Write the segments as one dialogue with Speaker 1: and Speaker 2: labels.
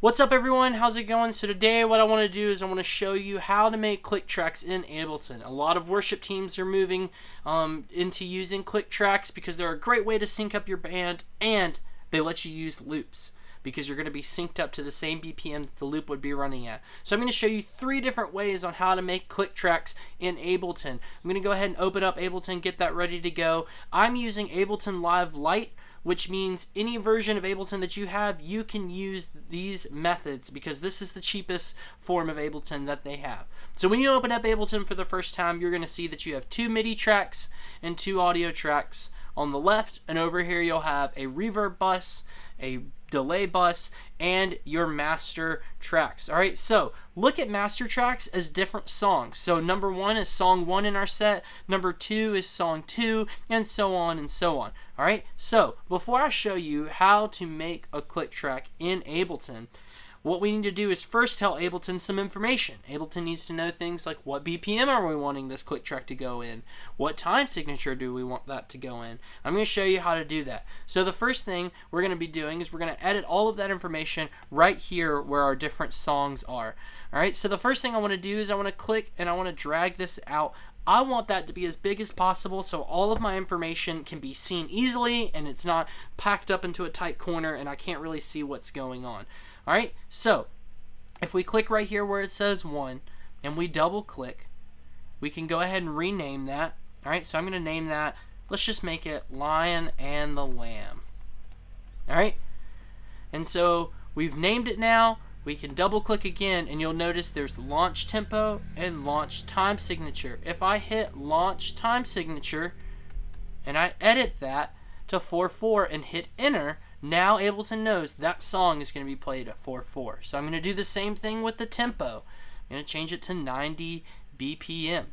Speaker 1: What's up everyone, how's it going? So today what I want to do is I want to show you how to make click tracks in Ableton. A lot of worship teams are moving into using click tracks because they're a great way to sync up your band, and they let you use loops because you're going to be synced up to the same BPM that the loop would be running at. So I'm going to show you 3 different ways on how to make click tracks in Ableton. I'm going to go ahead and open up Ableton, get that ready to go. I'm using Ableton Live Lite, which means any version of Ableton that you have, you can use these methods because this is the cheapest form of Ableton that they have. So when you open up Ableton for the first time, you're going to see that you have 2 MIDI tracks and 2 audio tracks on the left, and over here you'll have a reverb bus, a delay bus, and your master tracks. Alright, so look at master tracks as different songs. So number 1 is song 1 in our set, number 2 is song 2, and so on and so on. Alright, so before I show you how to make a click track in Ableton, what we need to do is first tell Ableton some information. Ableton needs to know things like what BPM are we wanting this click track to go in? What time signature do we want that to go in? I'm going to show you how to do that. So the first thing we're going to be doing is we're going to edit all of that information right here where our different songs are. Alright, so the first thing I want to do is I want to click and I want to drag this out. I want that to be as big as possible so all of my information can be seen easily and it's not packed up into a tight corner and I can't really see what's going on. Alright, so if we click right here where it says 1 and we double click, we can go ahead and rename that. Alright, so I'm going to name that, let's just make it Lion and the Lamb. Alright, and so we've named it now. We can double click again and you'll notice there's launch tempo and launch time signature. If I hit launch time signature and I edit that to 4/4 and hit enter, now Ableton knows that song is going to be played at 4/4. So I'm going to do the same thing with the tempo. I'm going to change it to 90 BPM.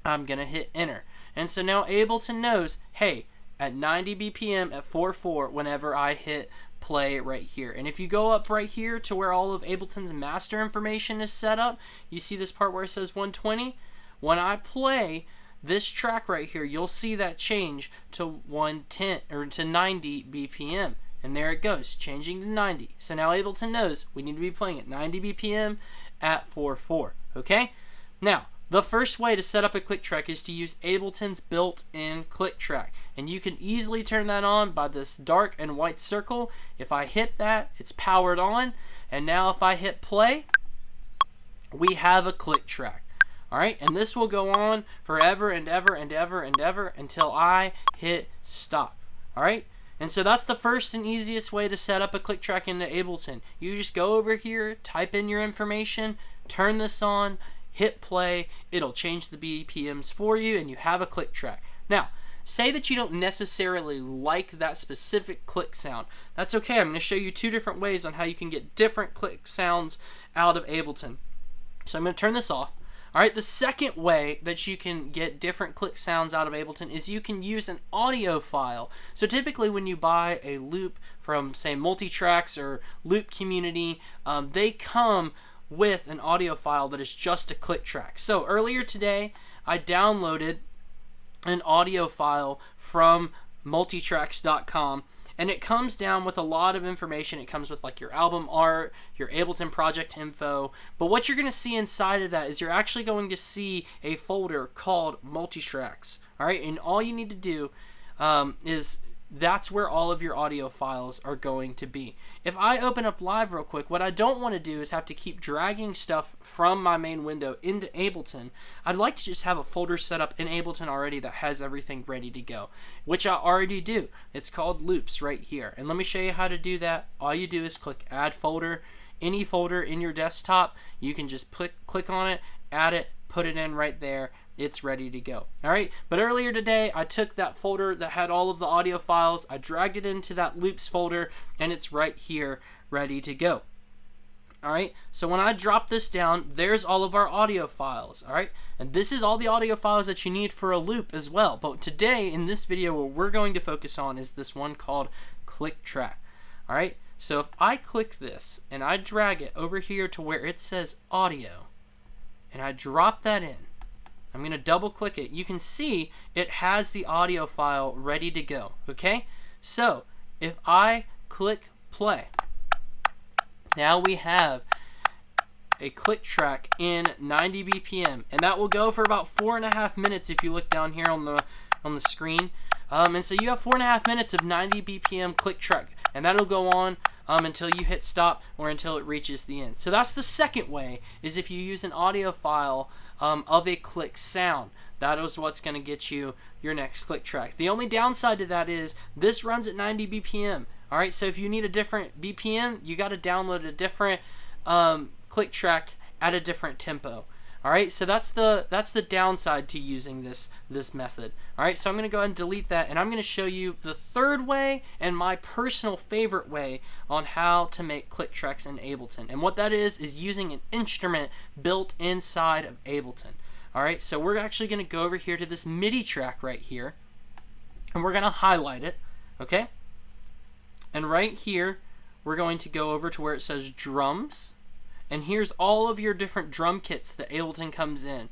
Speaker 1: I'm going to hit enter. And so now Ableton knows, hey, at 90 BPM at 4/4 whenever I hit play right here. And if you go up right here to where all of Ableton's master information is set up, you see this part where it says 120? When I play this track right here, you'll see that change to 110 or to 90 BPM. And there it goes, changing to 90. So now Ableton knows we need to be playing at 90 BPM at 4/4. Okay? Now, the first way to set up a click track is to use Ableton's built-in click track. And you can easily turn that on by this dark and white circle. If I hit that, it's powered on. And now if I hit play, we have a click track. Alright, and this will go on forever and ever and ever and ever until I hit stop. Alright? And so that's the first and easiest way to set up a click track into Ableton. You just go over here, type in your information, turn this on, hit play, it'll change the BPMs for you, and you have a click track. Now, say that you don't necessarily like that specific click sound. That's okay. I'm going to show you 2 different ways on how you can get different click sounds out of Ableton. So I'm going to turn this off. Alright, the second way that you can get different click sounds out of Ableton is you can use an audio file. So typically when you buy a loop from, say, Multitracks or Loop Community, they come with an audio file that is just a click track. So earlier today, I downloaded an audio file from multitracks.com, and it comes down with a lot of information. It comes with like your album art, your Ableton project info, but what you're going to see inside of that is you're actually going to see a folder called Multitracks. Alright, and all you need to do is that's where all of your audio files are going to be. If I open up Live real quick, what I don't want to do is have to keep dragging stuff from my main window into Ableton. I'd like to just have a folder set up in Ableton already that has everything ready to go, which I already do. It's called Loops right here. And let me show you how to do that. All you do is click Add Folder. Any folder in your desktop, you can just click on it, add it, put it in right there. It's ready to go. Alright, but earlier today I took that folder that had all of the audio files, I dragged it into that loops folder, and it's right here ready to go. Alright, so when I drop this down, there's all of our audio files. Alright, and this is all the audio files that you need for a loop as well. But today in this video, what we're going to focus on is this one called click track. Alright, so if I click this and I drag it over here to where it says audio and I drop that in, I'm going to double click it. You can see it has the audio file ready to go. Okay, so if I click play, Now we have a click track in 90 BPM, and that will go for about 4.5 minutes if you look down here on the screen. And so you have 4.5 minutes of 90 BPM click track, and that'll go on until you hit stop or until it reaches the end. So that's the second way, is if you use an audio file of a click sound. That is what's going to get you your next click track. The only downside to that is this runs at 90 BPM. All right, so if you need a different BPM, you got to download a different click track at a different tempo. All right, so that's the downside to using this method. All right, so I'm going to go ahead and delete that, and I'm going to show you the third way and my personal favorite way on how to make click tracks in Ableton. And what that is using an instrument built inside of Ableton. All right, so we're actually going to go over here to this MIDI track right here, and we're going to highlight it, okay? And right here, we're going to go over to where it says drums. And here's all of your different drum kits that Ableton comes in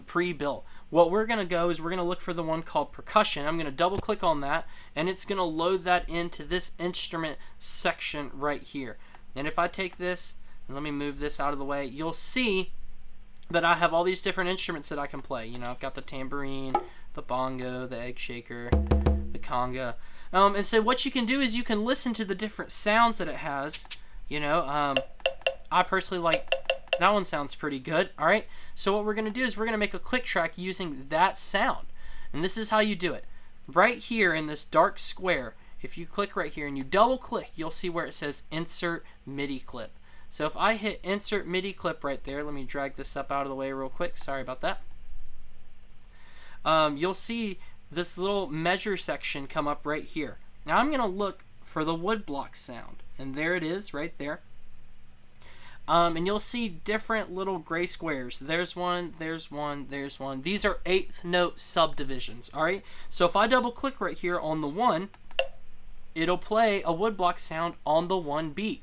Speaker 1: pre-built. What we're going to go is we're going to look for the one called percussion. I'm going to double click on that, and it's going to load that into this instrument section right here. And if I take this, and let me move this out of the way, you'll see that I have all these different instruments that I can play. You know, I've got the tambourine, the bongo, the egg shaker, the conga. And so what you can do is you can listen to the different sounds that it has. You know, I personally like, that one sounds pretty good. All right, so what we're going to do is we're going to make a click track using that sound. And this is how you do it. Right here in this dark square, if you click right here and you double click, you'll see where it says Insert MIDI Clip. So if I hit Insert MIDI Clip right there, let me drag this up out of the way real quick. Sorry about that. You'll see this little measure section come up right here. Now I'm going to look for the woodblock sound. And there it is right there. And you'll see different little gray squares. There's one, there's one, there's one. These are 8th note subdivisions, all right? So if I double click right here on the one, it'll play a woodblock sound on the one beat,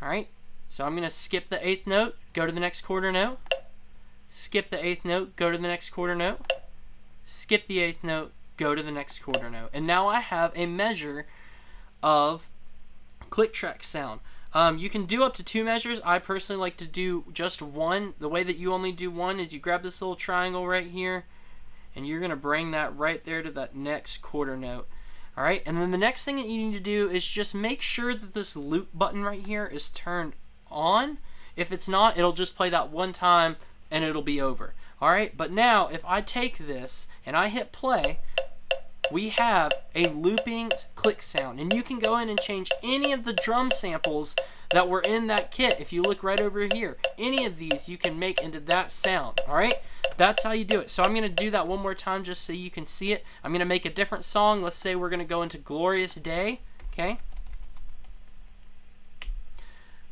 Speaker 1: all right? So I'm going to skip the 8th note, go to the next quarter note, skip the 8th note, go to the next quarter note, skip the 8th note, go to the next quarter note. And now I have a measure of click track sound. You can do up to 2 measures. I personally like to do just one. The way that you only do one is you grab this little triangle right here, and you're going to bring that right there to that next quarter note. All right, and then the next thing that you need to do is just make sure that this loop button right here is turned on. If it's not, it'll just play that one time and it'll be over. All right, but now if I take this and I hit play, we have a looping click sound, and you can go in and change any of the drum samples that were in that kit. If you look right over here, any of these you can make into that sound. All right, that's how you do it. So I'm going to do that one more time just so you can see it. I'm going to make a different song. Let's say we're going to go into Glorious Day. Okay,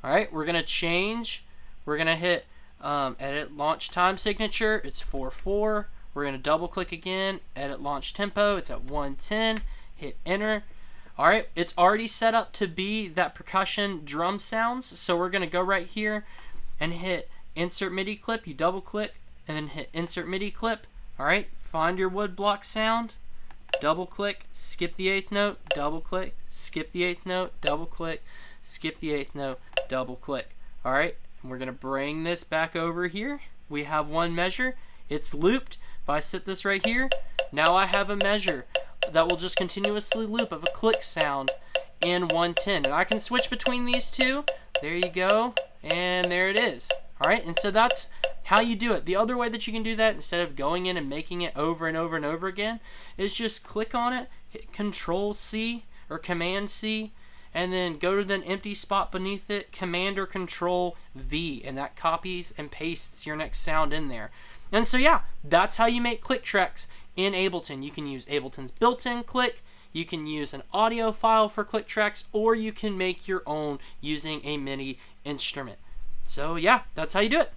Speaker 1: all right, we're going to change. We're going to hit edit launch time signature. It's 4/4. We're going to double click again, edit launch tempo, it's at 110, hit enter. All right, it's already set up to be that percussion drum sounds, so we're going to go right here and hit insert MIDI clip. You double click and then hit insert MIDI clip. All right, find your woodblock sound, double click, skip the 8th note, double click, skip the 8th note, double click, skip the 8th note, double click. All right, and we're going to bring this back over here. We have one measure, it's looped. If I set this right here, now I have a measure that will just continuously loop of a click sound in 110. And I can switch between these two. There you go. And there it is. All right. And so that's how you do it. The other way that you can do that, instead of going in and making it over and over and over again, is just click on it, hit Control C or Command C, and then go to the empty spot beneath it, Command or Control V, and that copies and pastes your next sound in there. And so yeah, that's how you make click tracks in Ableton. You can use Ableton's built-in click, you can use an audio file for click tracks, or you can make your own using a MIDI instrument. So yeah, that's how you do it.